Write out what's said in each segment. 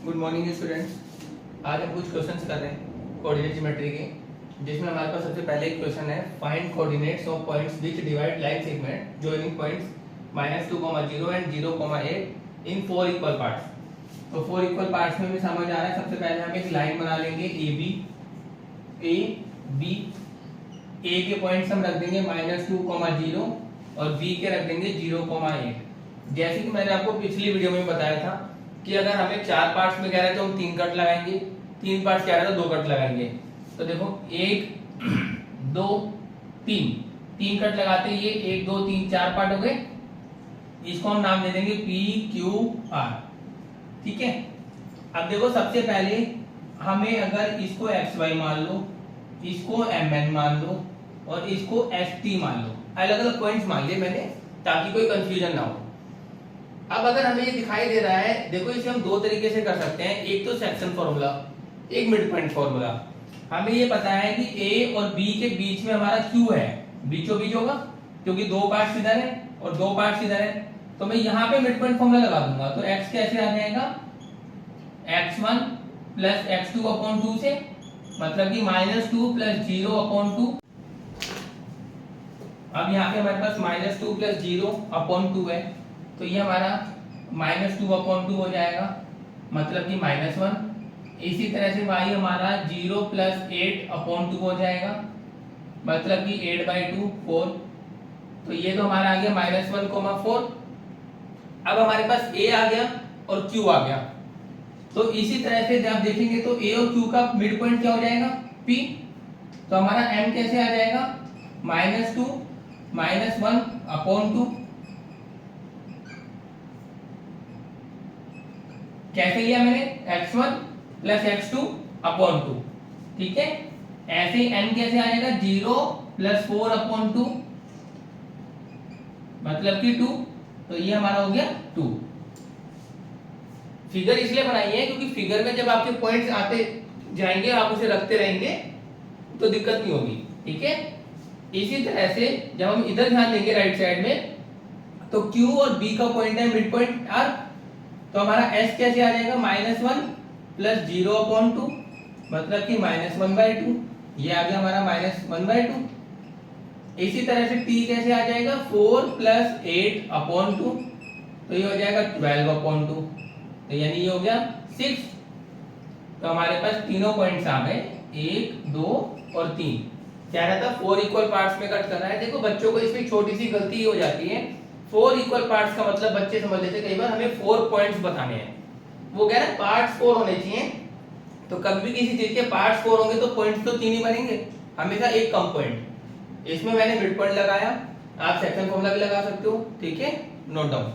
Good morning students. आज हम कुछ क्वेश्चंस कर रहे हैं कोऑर्डिनेट ज्योमेट्री के, जिसमें हमारे पास सबसे पहले एक क्वेश्चन है, find coordinates of points which divide line segment joining points -2, 0 and 0, 8 in 4 equal parts. तो 4 इक्वल पार्ट्स में भी समझ आ रहा है। सबसे पहले हम एक लाइन बना लेंगे ए बी। ए के पॉइंट्स हम रख देंगे -2, 0 और बी के रख देंगे 0, 8। जैसे कि मैंने आपको पिछली वीडियो में बताया था कि अगर हमें 4 पार्ट्स में कह रहे हैं तो हम 3 कट लगाएंगे, 3 पार्ट्स कह रहे हैं तो 2 कट लगाएंगे। तो देखो 1 2 3 कट लगाते ये 1 2 3 4 पार्ट हो गए। इसको हम नाम दे देंगे पी क्यू आर। ठीक है। अब देखो सबसे पहले हमें अगर इसको एक्स वाई मान लो, इसको एम एन मान लो और इसको एस टी मान लो, अलग अलग पॉइंट्स मान लिए मैंने ताकि कोई कंफ्यूजन ना हो। अब अगर हमें ये दिखाई दे रहा है, देखो इसे हम 2 तरीके से कर सकते हैं, एक तो सेक्शन फॉर्मूला, एक मिड पॉइंट फॉर्मूला। हमें ये पता है कि ए और बी के बीच में हमारा क्यू है, बीचों बीच होगा क्योंकि 2 पार्ट्स इधर है और 2 पार्ट्स इधर है। तो मैं यहाँ पे मिड पॉइंट फॉर्मूला लगा दूंगा। तो x कैसे आ जाएगा, x1 प्लस x2 अपॉन 2 से, मतलब कि -2 प्लस 0 अपॉन 2। अब यहाँ पे हमारे पास -2 प्लस 0 अपॉन 2 है, तो ये हमारा -2 अपॉन 2 हो जाएगा, मतलब कि -1। इसी तरह से y हमारा 0 प्लस 8 अपॉन 2 हो जाएगा, मतलब कि 8/2 4। तो ये तो हमारा आ गया -1, 4। अब हमारे पास a आ गया और q आ गया। तो इसी तरह से जब देखेंगे तो a और q का मिड पॉइंट क्या हो जाएगा, p। तो हमारा m कैसे आ जाएगा, -2 -1 अपॉन 2। कैसे लिया मैंने, x1 प्लस x2 अपॉन 2। ठीक है। ऐसे ही n कैसे आ जाएगा, 0 प्लस 4 अपॉन 2, मतलब कि 2। तो ये हमारा हो गया 2। फिगर इसलिए बनाई है क्योंकि फिगर में जब आपके पॉइंट्स आते जाएंगे, आप उसे रखते रहेंगे तो दिक्कत नहीं होगी। ठीक है। इसी तरह से जब हम इधर ध्यान देंगे राइट साइड में, तो q और b का पॉइंट है मिड पॉइंट r। तो हमारा s कैसे आ जाएगा, -1 प्लस 0 अपॉन 2, मतलब कि -1/2। ये आ गया हमारा -1/2। इसी तरह से t कैसे आ जाएगा, 4 प्लस 8 अपॉन 2, तो ये हो जाएगा 12 अपॉन 2। तो यानी ये हो गया 6। तो हमारे पास तीनों पॉइंट्स आ गए, 1 2 और 3। कह रहा था 4 इक्वल पार्ट्स में कट करना है। देखो बच्चों को इसमें छोटी सी गलती हो जाती है, 4 इक्वल पार्ट्स का मतलब बच्चे समझ लेते हैं कई बार हमें 4 पॉइंट्स बताने हैं। वो कह रहा है पार्ट्स 4 होने चाहिए। तो कभी भी किसी चीज के पार्ट्स 4 होंगे तो पॉइंट्स तो 3 ही बनेंगे, हमेशा एक कम पॉइंट। इसमें मैंने मिड पॉइंट लगाया, आप सेक्शन फॉर्मूला भी लगा सकते हो। ठीक है, नोट डाउन।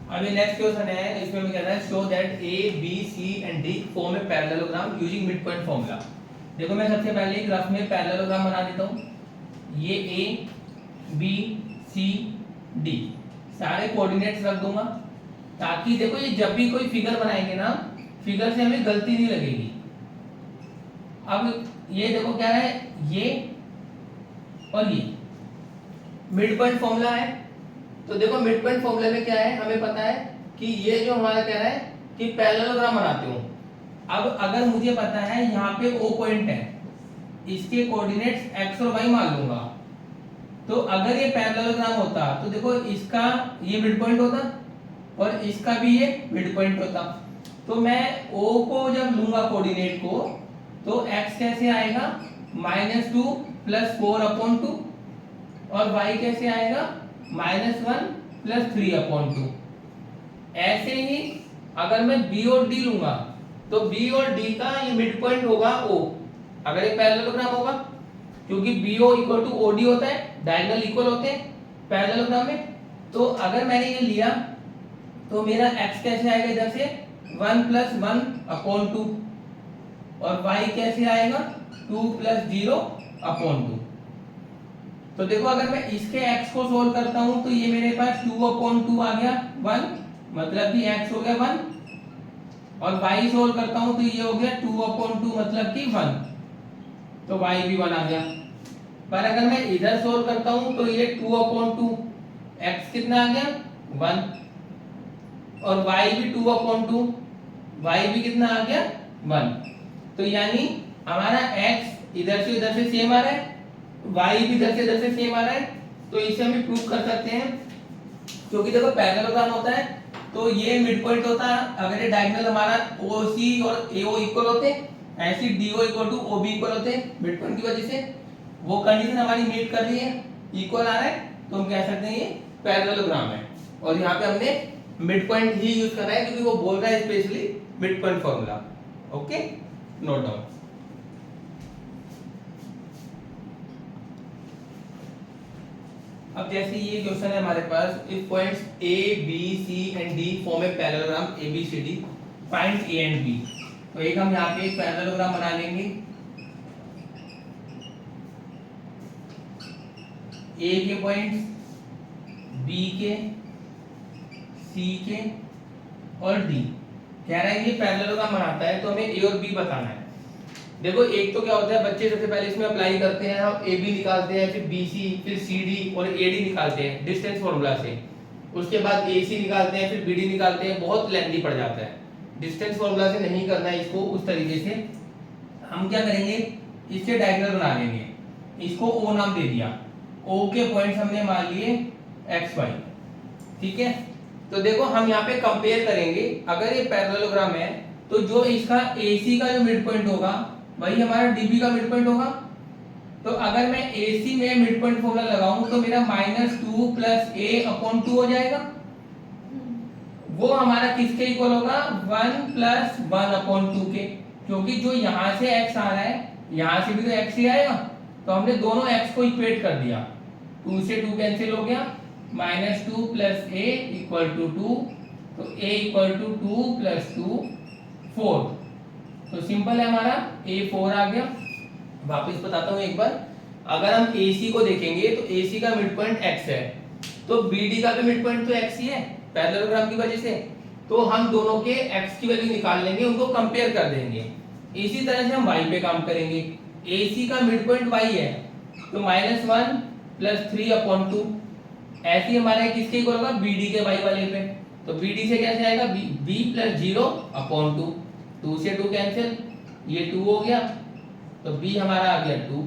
अभी नेक्स्ट क्वेश्चन है, इसमें मैं कह रहा है show that A B C and D form a parallelogram using mid point formula. देखो मैं सबसे पहले एक रफ में पैरेललोग्राम बना देता हूँ। ये ए बी सी डी सारे कोऑर्डिनेट्स रख दूंगा, ताकि देखो ये जब भी कोई फिगर बनाएंगे ना, फिगर से हमें गलती नहीं लगेगी। अब ये देखो क्या है, ये और ये मिड पॉइंट फॉर्मूला है। तो देखो मिड पॉइंट फॉर्मूले में क्या है, हमें पता है कि ये जो हमारा कह रहा है कि पैरेललोग्राम बनाते हो। अब अगर मुझे पता है यहाँ पे O पॉइंट है, इसके कोऑर्डिनेट्स x और y मान लूंगा। तो अगर ये पैरेललोग्राम होता तो देखो इसका ये मिड पॉइंट होता और इसका भी ये मिड पॉइंट होता। तो मैं O को जब लूंगा कोऑर्डिनेट को, तो x कैसे आएगा, -2 प्लस 4 अपॉन 2 और y कैसे आएगा, -1 प्लस 3 अपॉन 2। ऐसे ही अगर मैं b और d लूंगा, तो b और d का ये मिड पॉइंट होगा O, अगर ये पैरेललोग्राम होगा, क्योंकि BO इक्वल टू OD होता है, डायगोनल इक्वल होते हैं पैरेललोग्राम में। तो अगर मैंने ये लिया तो मेरा x कैसे आएगा, इधर से 1 प्लस 1 अपॉन 2 और y कैसे आएगा, 2 प्लस 0 अपॉन 2। तो देखो अगर मैं इसके x को सोल्व करता हूं तो ये मेरे पास 2 अपॉन 2 आ गया 1, मतलब कि x हो गया 1। और y सोल्व करता हूं तो ये हो गया 2 अपॉन 2, मतलब कि 1, तो y भी 1 आ गया। पर अगर मैं इधर सोल्व करता हूं तो ये 2 अपॉन 2 x कितना आ गया 1, और y भी 2/2, y भी कितना आ गया 1। तो यानी हमारा x इधर से सेम आ रहा है, y भी इधर से सेम आ रहा है। तो इसे हम प्रूव कर सकते हैं, क्योंकि देखो पैरेललोग्राम होता है तो ये मिड पॉइंट होता है। अगर ये डायगोनल हमारा OC और AO इक्वल होते, ऐसे DO equal to OB equal होते मिड पॉइंट की वजह से, वो कंडीशन हमारी मीट कर रही है, इक्वल आ रहा है, तो हम कह सकते हैं ये पैरेललोग्राम है। और यहाँ पे हमने मिड पॉइंट ही यूज कर रहा है, क्योंकि वो बोल रहा है specially mid point formula. Okay, note down. अब जैसे ये क्वेश्चन है हमारे पास, if points A B C and D form a parallelogram ABCD, find A and B। तो एक हम यहाँ पे एक पैरेललोग्राम बना लेंगे। A के पॉइंट्स, B के, C के और D, कह रहा है ये पैरेललोग्राम बनाता है, तो हमें A और B बताना है। देखो एक तो क्या होता है, बच्चे सबसे पहले इसमें अप्लाई करते हैं, हम AB निकालते हैं, फिर BC, फिर CD और AD निकालते हैं डिस्टेंस फॉर्मूला से। उसके बाद AC निकालते हैं, फिर BD निकालते हैं, बहुत लेंथी पड़ जाता है। डिस्टेंस फॉर्मूला से नहीं करना है इसको उस तरीके से। हम क्या करेंगे, इसके डायगोनल बना लेंगे। इसको O नाम दे दिया, O के पॉइंट्स हमने मान लिए XY, ठीक है। तो देखो हम यहाँ पे कंपेयर करेंगे, अगर ये पैरेललोग्राम है तो जो इसका AC का जो मिड पॉइंट होगा वही हमारा DB का मिड पॉइंट होगा। तो अगर मैं AC में मिड पॉइंट फॉर्मूला लगाऊं तो मेरा -2 + A/2 हो जाएगा। वो हमारा किसके इक्वल होगा, 1 + 1/2 के, क्योंकि जो यहाँ से x आ रहा है यहाँ से भी तो x ही आएगा। तो हमने दोनों x को इक्वेट कर दिया, 2 से 2 कैंसिल हो गया, -2 + A = 2, तो A = 2 + 2 4। तो सिंपल है, हमारा A4 आ गया। वापस बताता हूँ एक बार, अगर हम AC को देखेंगे तो AC का मिड पॉइंट x है, तो BD का भी मिड पॉइंट तो x ही है पैरेललोग्राम की वजह से। तो हम दोनों के x की वैल्यू निकाल लेंगे, उनको कंपेयर कर देंगे। इसी तरह से हम y पे काम करेंगे। AC का मिड पॉइंट y है, तो -1 + 3/2 ऐसे ही हमारे किसके इक्वल होगा, BD के y वाले पे। तो BD से कैसे आएगा, B + 0/2, 2 से 2 कैंसिल, ये 2 हो गया, तो B हमारा आ गया 2।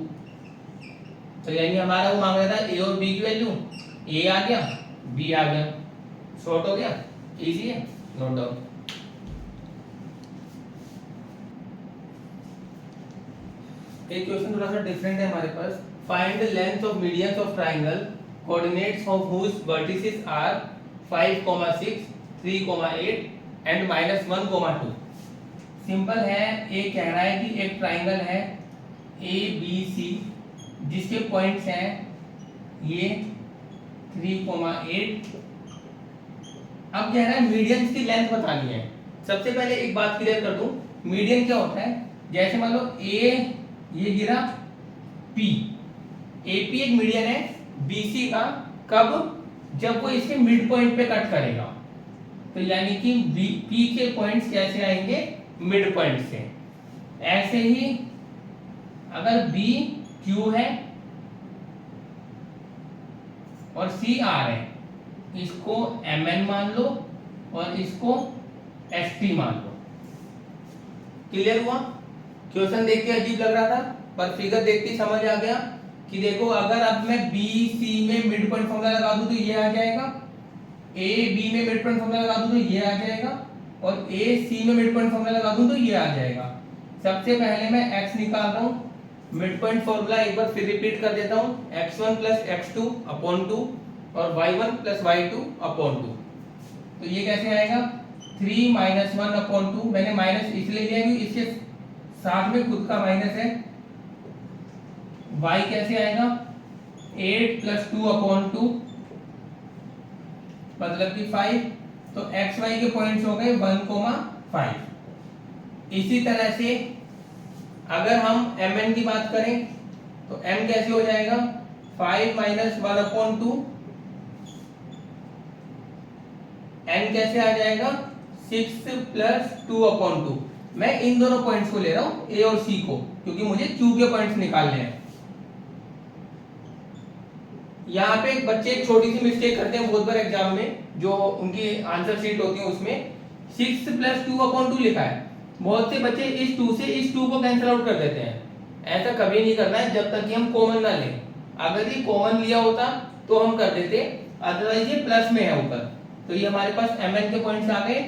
तो यानी हमारा वो मांग रहा था A और B की वैल्यू, A आ गया, B आ गया, शॉर्ट हो गया, इजी है, नोट डाउन। एक क्वेश्चन थोड़ा सा डिफरेंट है हमारे पास, find the length of medians of triangle, coordinates of whose vertices are 5,6, 3,8 and -1,2। Simple है, ये कह रहा है कि एक ट्राइंगल है ABC जिसके पॉइंट्स हैं ये 3,8। अब कह रहा है मीडियंस की लेंथ बतानी है। सबसे पहले एक बात क्लियर कर दूं, मीडियन क्या होता है, जैसे मान लो A ये गिरा P, AP एक मीडियन है BC का, कब, जब वो इसके मिड पॉइंट पे कट करेगा। तो यानी कि P के पॉइंट्स कैसे आएंगे, मिड पॉइंट से। ऐसे ही अगर B Q है और C R है, इसको MN मान लो और इसको ST मान लो। क्लियर हुआ? क्वेश्चन देख के अजीब लग रहा था, पर फिगर देख के समझ आ गया कि देखो अगर अब मैं BC में मिड पॉइंट फॉर्मूला लगा दूं तो ये आ जाएगा, AB में मिड पॉइंट फॉर्मूला लगा दूं तो ये आ जाएगा, और AC में मिड पॉइंट फॉर्मूला लगा दूं तो ये आ जाएगा। सबसे पहले मैं x निकाल रहा हूं, मिड पॉइंट फॉर्मूला एक बार फिर रिपीट कर देता हूं, x1 + x2/2 और y1 + y2/2। तो ये कैसे आएगा, 3 - 1/2। मैंने माइनस इसलिए लिया क्योंकि इसके साथ में खुद का माइनस है। y कैसे आएगा, 8 + 2/2 मतलब कि 5। तो x y के पॉइंट्स हो गए 1,5। इसी तरह से अगर हम mn की बात करें तो m कैसे हो जाएगा, 5 - 1/2, n कैसे आ जाएगा, 6 + 2/2। मैं इन दोनों पॉइंट्स को ले रहा हूं, a और c को, क्योंकि मुझे q के पॉइंट्स निकालने हैं। यहाँ पे बच्चे एक छोटी सी मिस्टेक करते हैं बहुत बार एग्जाम में, जो उनकी आंसर शीट होती है उसमें 6 + 2/2 लिखा है। बहुत से बच्चे इस 2 से इस 2 को कैंसिल आउट कर देते हैं। ऐसा कभी नहीं करना है जब तक कि हम कॉमन ना लें। अगर ये कॉमन लिया होता तो हम कर देते, अदरवाइज ये प्लस में है ऊपर। तो ये हमारे पास mn के पॉइंट्स आ गए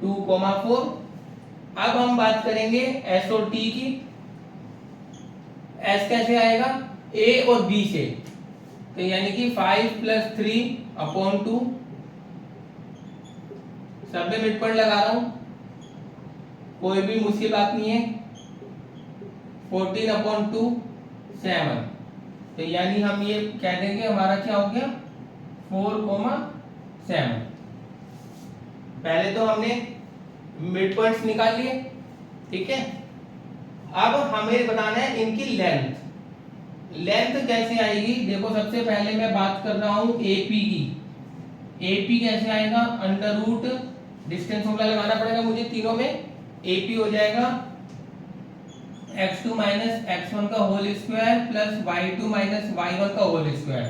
2, 4। अब हम बात करेंगे s और t की। s कैसे आएगा, a और b से, तो यानी कि 5 + 3/2। सब में मिड पॉइंट लगा रहा हूं, कोई भी मुश्किल बात नहीं है। 14/2 7। तो यानी हम ये कह देंगे हमारा क्या हो गया 4,7। पहले तो हमने मिड पॉइंट्स निकाल लिए, ठीक है। अब हमें बताना है इनकी लेंथ। लेंथ कैसे आएगी, देखो सबसे पहले मैं बात कर रहा हूं एपी की। एपी कैसे आएगा, √ डिस्टेंस फॉर्मूला लगाना पड़ेगा मुझे तीनों में। एपी हो जाएगा x2 - x1 का whole square plus y2 - y1 का होल स्क्वायर।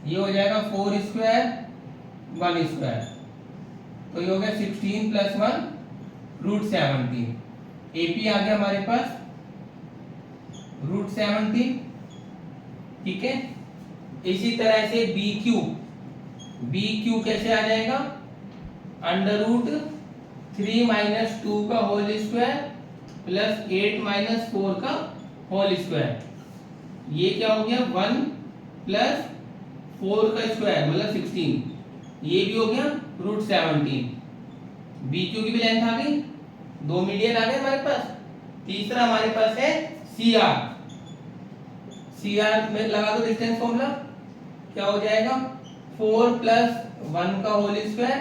ये हो जाएगा 4 स्क्वायर 1 स्क्वायर। तो ये हो गया 16 + 1 √17। एपी आ गया हमारे पास √17, ठीक है। इसी तरह से BQ कैसे आ जाएगा, √3 - 2 का होल स्क्वायर प्लस 8 - 4 का होल स्क्वायर। ये क्या हो गया 1 + 4 का स्क्वायर मतलब 16। ये भी हो गया √17। BQ की भी लेंथ आ गई, 2 मीडियन आ गए हमारे पास। तीसरा हमारे पास है CR। CR में लगा दो डिस्टेंस फॉर्मूला, क्या हो जाएगा 4 + 1 का होल स्क्वायर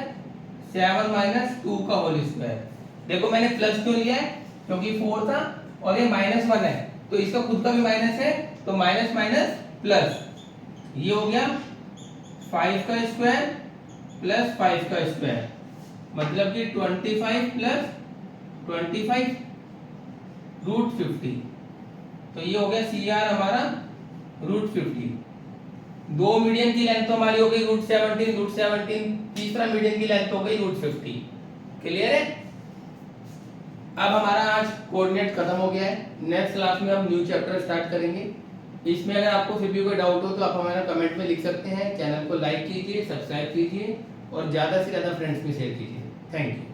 7 - 2 का होल स्क्वायर। देखो मैंने प्लस क्यों लिया है, क्योंकि 4 था और ये -1 है, तो इसका खुद का भी माइनस है, तो माइनस माइनस प्लस। ये हो गया 5 का स्क्वायर प्लस 5 का स्क्वायर, मतलब कि 25 + 25 √50। तो ये हो गया CR हमारा √50। 2 मीडियन की लेंथ तो हमारी हो गई √17। तीसरा मीडियन की लेंथ हो गई √50। क्लियर है। अब हमारा आज कोऑर्डिनेट खत्म हो गया है। नेक्स्ट क्लास में हम न्यू चैप्टर स्टार्ट करेंगे। इसमें अगर आपको फिर भी कोई डाउट हो तो आप हमारा कमेंट में लिख सकते हैं। चैनल को लाइक कीजिए, सब्सक्राइब कीजिए और ज़्यादा से ज़्यादा फ्रेंड्स में शेयर कीजिए। Thank you.